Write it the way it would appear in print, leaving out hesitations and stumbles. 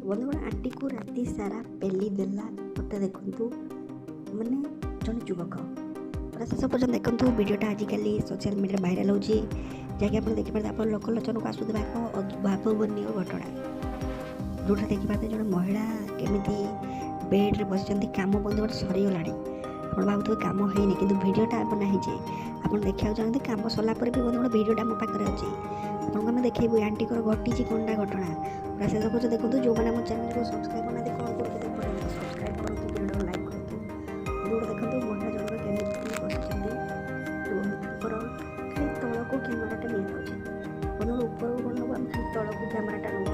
ବନ୍ଧୁଗଣ ଆଣ୍ଟିକୁ ରାତି ସାରା ପେଲି ଦେଲା ମୋତେ ଦେଖନ୍ତୁ ମାନେ ଜଣେ ଯୁବକ ପୁରା ଶେଷ ପର୍ଯ୍ୟନ୍ତ ଦେଖନ୍ତୁ। ଭିଡ଼ିଓଟା ଆଜିକାଲି ସୋସିଆଲ ମିଡ଼ିଆରେ ଭାଇରାଲ ହେଉଛି, ଯାହାକି ଆପଣ ଦେଖିପାରିବେ ଆପଣ ଲୋକଲୋଚନକୁ ଆସୁଥିବା ଏକ ଅଭାବନୀୟ ଘଟଣା, ଯେଉଁଟା ଦେଖିପାରିବେ ଜଣେ ମହିଳା କେମିତି ବେଡ଼୍ରେ ବସିଛନ୍ତି। କାମ ବନ୍ଧୁଗଣ ସରିଗଲାଣି, ଆପଣ ଭାବୁଥିବେ କାମ ହେଇନି, କିନ୍ତୁ ଭିଡ଼ିଓଟା ବନା ହେଇଛି। ଆପଣ ଦେଖିବାକୁ ଚାହୁଁଛନ୍ତି କାମ ସରିଲା ପରେ ବି ବନ୍ଧୁଗଣ ଭିଡ଼ିଓଟା ମୋ ପାଖରେ ଅଛି, ଆପଣଙ୍କୁ ଆମେ ଦେଖେଇବୁ ଆଣ୍ଟିଙ୍କର ଘଟିଛି କ'ଣଟା ଘଟଣା। ପୁରା ଶେଷ ପର୍ଯ୍ୟନ୍ତ ଦେଖନ୍ତୁ। ଯେଉଁମାନେ ଆମ ଚ୍ୟାନେଲକୁ ସବସ୍କ୍ରାଇବ୍ କରୁନାହାନ୍ତି କ'ଣ କରୁଛନ୍ତି, ସବସ୍କ୍ରାଇବ୍ କରନ୍ତୁ, ଭିଡ଼ିଓଟାକୁ ଲାଇକ୍ କରନ୍ତୁ। ଯେଉଁଟା ଦେଖନ୍ତୁ ମହିଳା ଜଣକ କେମିତି ବସିଛନ୍ତି, ଉପର ଖାଲି ତଳକୁ କ୍ୟାମେରାଟା ନିଆଯାଉଛି। ବନ୍ଧୁଗଣ ଉପରକୁ କ'ଣ ନେବୁ ଆମେ ଖାଲି ତଳକୁ କ୍ୟାମେରାଟା ନେବୁ।